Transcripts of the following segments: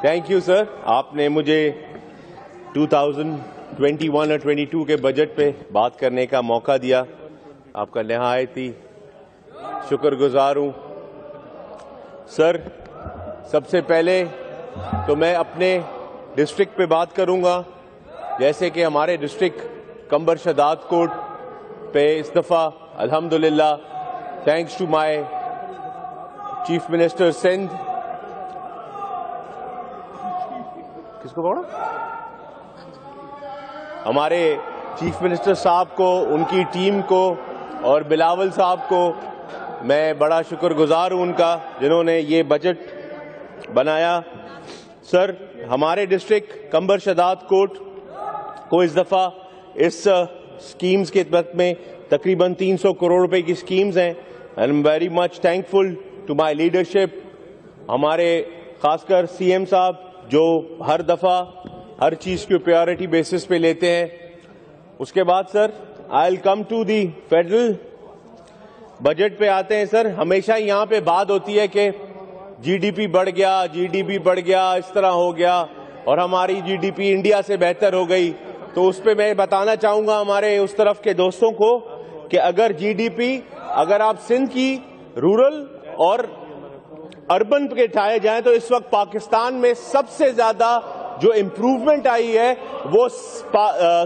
Thank you sir. آپ نے مجھے 2021 اور 22 کے بجٹ پہ بات کرنے کا موقع دیا. آپ کا نہایت ہی شکر گزار ہوں. سر سب سے پہلے تو میں اپنے ڈسٹرکٹ پہ بات کروں گا. جیسے کہ ہمارے ڈسٹرکٹ کمبر شداد کوٹ پہ اس دفعہ الحمدللہ thanks to my chief minister Sindh. کس کو پکڑا؟ ہمارے چیف منسٹر صاحب کو، ان کی ٹیم کو اور بلاول صاحب کو میں بڑا شکر گزار ہوں ان کا، جنہوں نے یہ بجٹ بنایا. سر ہمارے ڈسٹرکٹ کمبر شداد کوٹ کو اس دفعہ اس اسکیمز کے تحت میں تقریباً 300 کروڑ روپے کی اسکیمز ہیں. I am very much thankful to my leadership. ہمارے خاص کر سی ایم صاحب جو ہر دفعہ ہر چیز کی پریورٹی بیسس پہ لیتے ہیں. اس کے بعد sir I will come to the federal budget پہ آتے ہیں. سر ہمیشہ یہاں پہ بات ہوتی ہے کہ جی ڈی پی بڑھ گیا، جی ڈی پی بڑھ گیا، اس طرح ہو گیا اور ہماری جی ڈی پی انڈیا سے بہتر ہو گئی. تو اس پہ میں بتانا چاہوں گا ہمارے اس طرف کے دوستوں کو کہ اگر جی ڈی پی اگر آپ سندھ کی رورل اور اربن پہ اٹھائے جائیں تو اس وقت پاکستان میں سب سے زیادہ جو امپروومنٹ آئی ہے وہ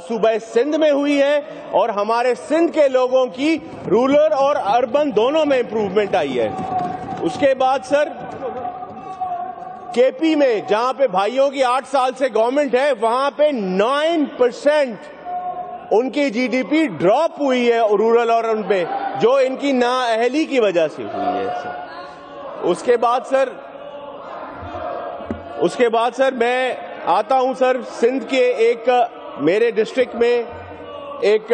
صوبہ سندھ میں ہوئی ہے، اور ہمارے سندھ کے لوگوں کی رورل اور اربن دونوں میں امپروومنٹ آئی ہے. اس کے بعد سر کے پی میں جہاں پہ بھائیوں کی 8 سال سے گورنمنٹ ہے وہاں پہ 9% ان کی جی ڈی پی ڈراپ ہوئی ہے رورل اور ان پہ، جو ان کی نااہلی کی وجہ سے ہوئی ہے. اس کے بعد سر میں آتا ہوں سر سندھ کے ایک میرے ڈسٹرکٹ میں ایک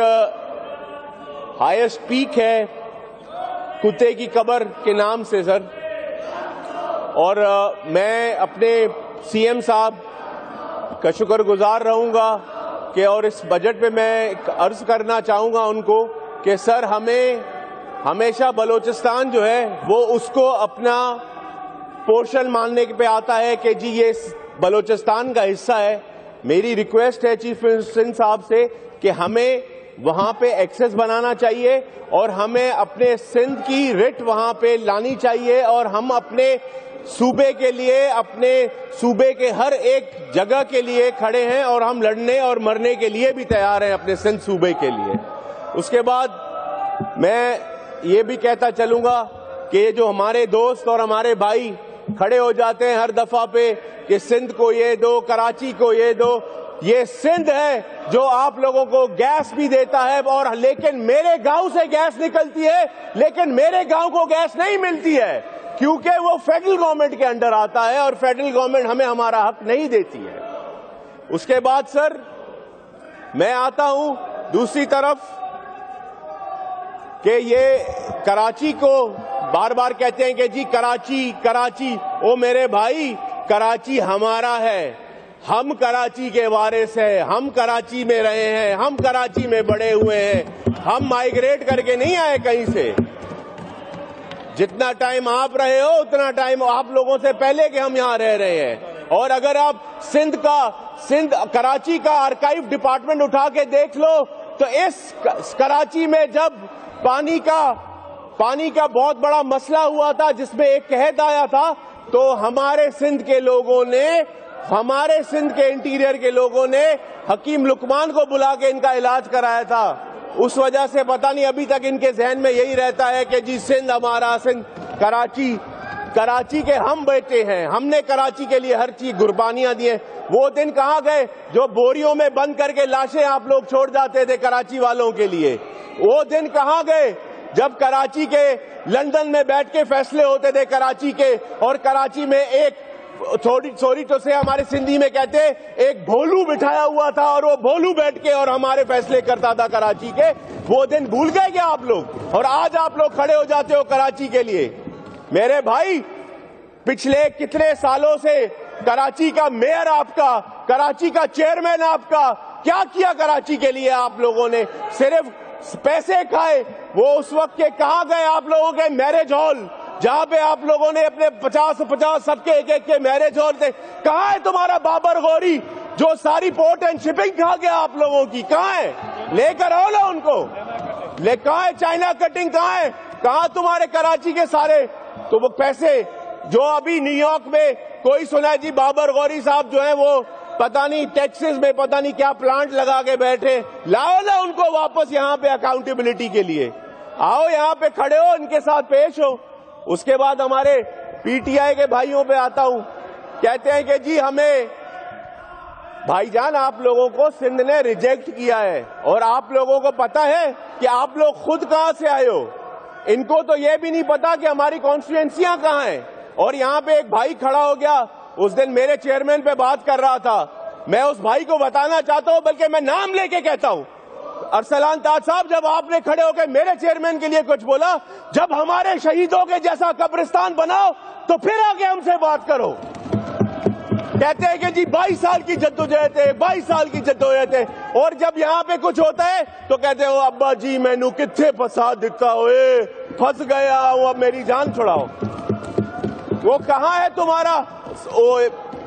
ہائیسٹ پیک ہے کتے کی قبر کے نام سے سر. اور میں اپنے سی ایم صاحب کا شکر گزار رہوں گا کہ اور اس بجٹ پہ میں عرض کرنا چاہوں گا ان کو کہ سر ہمیں ہمیشہ بلوچستان جو ہے وہ اس کو اپنا پورشن ماننے پہ آتا ہے کہ جی یہ بلوچستان کا حصہ ہے. میری ریکویسٹ ہے چیف منسٹر صاحب سے کہ ہمیں وہاں پہ ایکسس بنانا چاہیے اور ہمیں اپنے سندھ کی رٹ وہاں پہ لانی چاہیے، اور ہم اپنے صوبے کے لیے، اپنے صوبے کے ہر ایک جگہ کے لیے کھڑے ہیں اور ہم لڑنے اور مرنے کے لیے بھی تیار ہیں اپنے سندھ صوبے کے لیے. اس کے بعد میں یہ بھی کہتا چلوں گا کہ یہ جو ہمارے دوست اور ہمارے بھائی کھڑے ہو جاتے ہیں ہر دفعہ پہ کہ سندھ کو یہ دو، کراچی کو یہ دو، یہ سندھ ہے جو آپ لوگوں کو گیس بھی دیتا ہے، اور لیکن میرے گاؤں سے گیس نکلتی ہے لیکن میرے گاؤں کو گیس نہیں ملتی ہے کیونکہ وہ فیڈرل گورنمنٹ کے انڈر آتا ہے اور فیڈرل گورنمنٹ ہمیں ہمارا حق نہیں دیتی ہے. اس کے بعد سر میں آتا ہوں دوسری طرف کہ یہ کراچی کو بار بار کہتے ہیں کہ جی کراچی کراچی. او میرے بھائی کراچی ہمارا ہے، ہم کراچی کے وارث ہیں، ہم کراچی میں رہے ہیں، ہم کراچی میں بڑے ہوئے ہیں، ہم مائیگریٹ کر کے نہیں آئے کہیں سے. جتنا ٹائم آپ رہے ہو اتنا ٹائم آپ لوگوں سے پہلے کہ ہم یہاں رہ رہے ہیں. اور اگر آپ سندھ کراچی کا آرکائیو ڈپارٹمنٹ اٹھا کے دیکھ لو تو اس کراچی میں جب پانی کا بہت بڑا مسئلہ ہوا تھا جس میں ایک قحط آیا تھا تو ہمارے سندھ کے لوگوں نے، ہمارے سندھ کے انٹیریئر کے لوگوں نے حکیم لقمان کو بلا کے ان کا علاج کرایا تھا. اس وجہ سے پتہ نہیں ابھی تک ان کے ذہن میں یہی رہتا ہے کہ جی سندھ ہمارا، سندھ کراچی کے ہم بیٹے ہیں، ہم نے کراچی کے لیے ہر چیز قربانیاں دی ہیں. وہ دن کہاں گئے جو بوریوں میں بند کر کے لاشیں آپ لوگ چھوڑ جاتے تھے کراچی والوں کے لیے؟ وہ دن کہاں گئے جب کراچی کے لندن میں بیٹھ کے فیصلے ہوتے تھے کراچی کے، اور کراچی میں ایک سوری تو سے ہمارے سندھی میں کہتے ایک بھولو بٹھایا ہوا تھا اور وہ بھولو بیٹھ کے اور ہمارے فیصلے کرتا تھا کراچی کے؟ وہ دن بھول گئے کیا آپ لوگ؟ اور آج آپ لوگ کھڑے ہو جاتے ہو کراچی کے لیے. میرے بھائی پچھلے کتنے سالوں سے کراچی کا میئر آپ کا، کراچی کا چیئرمین آپ کا، کیا کیا کراچی کے لیے آپ لوگوں نے؟ صرف پیسے کھائے. وہ اس وقت کے کہاں گئے آپ لوگوں کے میرج ہال، جہاں پہ آپ لوگوں نے اپنے 50 سب کے ایک کے میرج ہال تھے. کہاں ہے تمہارا بابر غوری جو ساری پورٹ اینڈ شپنگ کھا گیا آپ لوگوں کی؟ کہاں ہے؟ لے کر آؤ نا ان کو. کہاں ہے چائنا کٹنگ؟ کہاں ہے؟ کہاں تمہارے کراچی کے سارے تو وہ پیسے جو ابھی نیو یارک میں کوئی سنا ہے جی بابر غوری صاحب جو ہیں وہ پتہ نہیں ٹیکسس میں پتہ نہیں کیا پلانٹ لگا کے بیٹھے. لاؤ نا ان کو واپس یہاں پہ اکاؤنٹیبلٹی کے لیے. آؤ یہاں پہ کھڑے ہو، ان کے ساتھ پیش ہو. اس کے بعد ہمارے پی ٹی آئی کے بھائیوں پہ آتا ہوں. کہتے ہیں کہ جی ہمیں بھائی جان آپ لوگوں کو سندھ نے ریجیکٹ کیا ہے اور آپ لوگوں کو پتا ہے کہ آپ لوگ خود کہاں سے آئے ہو. ان کو تو یہ بھی نہیں پتا کہ ہماری کانسٹیٹوئنسیاں کہاں ہیں. اور یہاں پہ ایک بھائی کھڑا ہو گیا، اس دن میرے چیئرمین پہ بات کر رہا تھا. میں اس بھائی کو بتانا چاہتا ہوں، بلکہ میں نام لے کے کہتا ہوں، ارسلان تاج صاحب جب آپ نے کھڑے ہو کے میرے چیئرمین کے لیے کچھ بولا، جب ہمارے شہیدوں کے جیسا قبرستان بناؤ تو پھر آگے ہم سے بات کرو. کہتے ہیں کہ جی 22 سال کی جدوجہد ہے، 22 سال کی جدوجہد ہے، اور جب یہاں پہ کچھ ہوتا ہے تو کہتے ہو ابا جی مینو کتھے پھنسا دیتا ہوئے، پھنس گیا ہوں، اب میری جان چھڑاؤ. وہ کہاں ہے تمہارا؟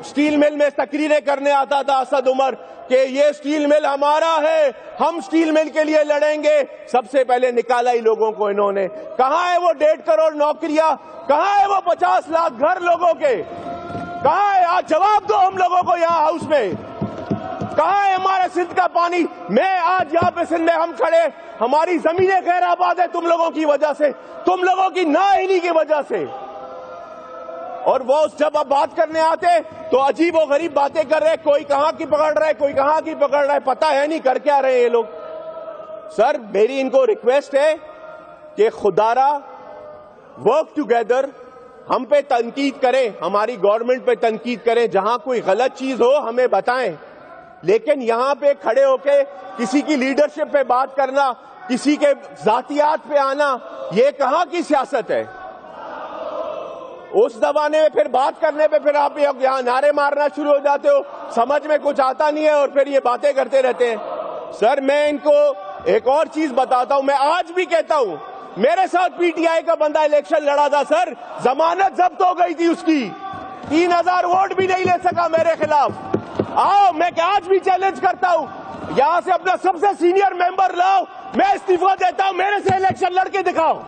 سٹیل مل میں تقریریں کرنے آتا تھا اسد عمر کہ یہ سٹیل مل ہمارا ہے، ہم سٹیل مل کے لیے لڑیں گے. سب سے پہلے نکالا ہی لوگوں کو انہوں نے. کہاں ہے وہ 1.5 کروڑ نوکریاں؟ کہاں ہے وہ 50 لاکھ گھر لوگوں کے؟ کہاں ہے؟ آج جواب دو ہم لوگوں کو یہاں ہاؤس میں. کہاں ہے ہمارا سندھ کا پانی؟ میں آج یہاں پہ سندھ میں ہم کھڑے، ہماری زمینیں غیر آباد ہے تم لوگوں کی وجہ سے، تم لوگوں کی نااہلی کی وجہ سے. اور وہ جب اب بات کرنے آتے تو عجیب و غریب باتیں کر رہے، کوئی کہاں کی پکڑ رہا ہے، کوئی کہاں کی پکڑ رہا ہے، پتہ ہے نہیں کر کیا رہے ہیں یہ لوگ. سر میری ان کو ریکویسٹ ہے کہ خدارا ورک ٹوگیدر، ہم پہ تنقید کریں، ہماری گورنمنٹ پہ تنقید کریں، جہاں کوئی غلط چیز ہو ہمیں بتائیں، لیکن یہاں پہ کھڑے ہو کے کسی کی لیڈرشپ پہ بات کرنا، کسی کے ذاتیات پہ آنا، یہ کہاں کی سیاست ہے؟ اس زمانے میں پھر بات کرنے پہ پھر آپ یہاں نعرے مارنا شروع ہو جاتے ہو، سمجھ میں کچھ آتا نہیں ہے اور پھر یہ باتیں کرتے رہتے ہیں. سر میں ان کو ایک اور چیز بتاتا ہوں، میں آج بھی کہتا ہوں، میرے ساتھ پی ٹی آئی کا بندہ الیکشن لڑا تھا سر، ضمانت ضبط ہو گئی تھی اس کی، 3000 ووٹ بھی نہیں لے سکا میرے خلاف. آؤ میں آج بھی چیلنج کرتا ہوں، یہاں سے اپنا سب سے سینئر ممبر لاؤ، میں استعفیٰ دیتا ہوں، میرے سے الیکشن لڑ کے دکھاؤ.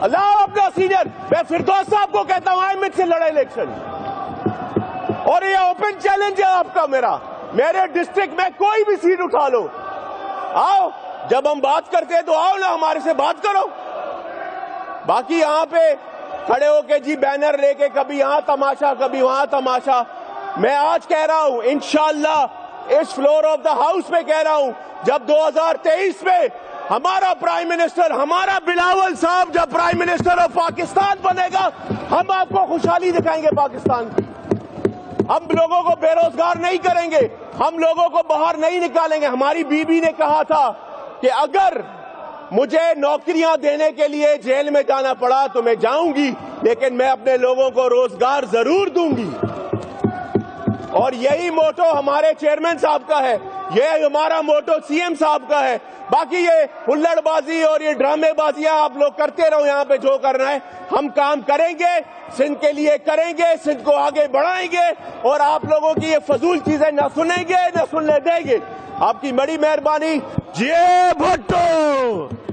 اللہ اپنا سینئر، میں فردوس صاحب کو کہتا ہوں آئے مجھ سے لڑے الیکشن. اور یہ اوپن چیلنج ہے آپ کا میرا، میرے ڈسٹرکٹ میں کوئی بھی سیٹ اٹھا لو. آؤ جب ہم بات کرتے ہیں تو آؤ نا ہمارے سے بات کرو. باقی یہاں پہ کھڑے ہو کے جی بینر لے کے کبھی یہاں تماشا کبھی وہاں تماشا. میں آج کہہ رہا ہوں انشاءاللہ اس فلور آف دا ہاؤس میں کہہ رہا ہوں، جب 2023 میں ہمارا پرائم منسٹر، ہمارا بلاول صاحب جب پرائم منسٹر آف پاکستان بنے گا، ہم آپ کو خوشحالی دکھائیں گے پاکستان کی. ہم لوگوں کو بے روزگار نہیں کریں گے، ہم لوگوں کو باہر نہیں نکالیں گے. ہماری بیوی نے کہا تھا کہ اگر مجھے نوکریاں دینے کے لیے جیل میں جانا پڑا تو میں جاؤں گی، لیکن میں اپنے لوگوں کو روزگار ضرور دوں گی. اور یہی موٹو ہمارے چیئرمین صاحب کا ہے، یہ ہمارا موٹو سی ایم صاحب کا ہے. باقی یہ ہلڑ بازی اور یہ ڈرامے بازیاں آپ لوگ کرتے رہو، یہاں پہ جو کرنا ہے ہم کام کریں گے، سندھ کے لیے کریں گے، سندھ کو آگے بڑھائیں گے، اور آپ لوگوں کی یہ فضول چیزیں نہ سنیں گے نہ سننے دیں گے. آپ کی بڑی مہربانی. جے بھٹو.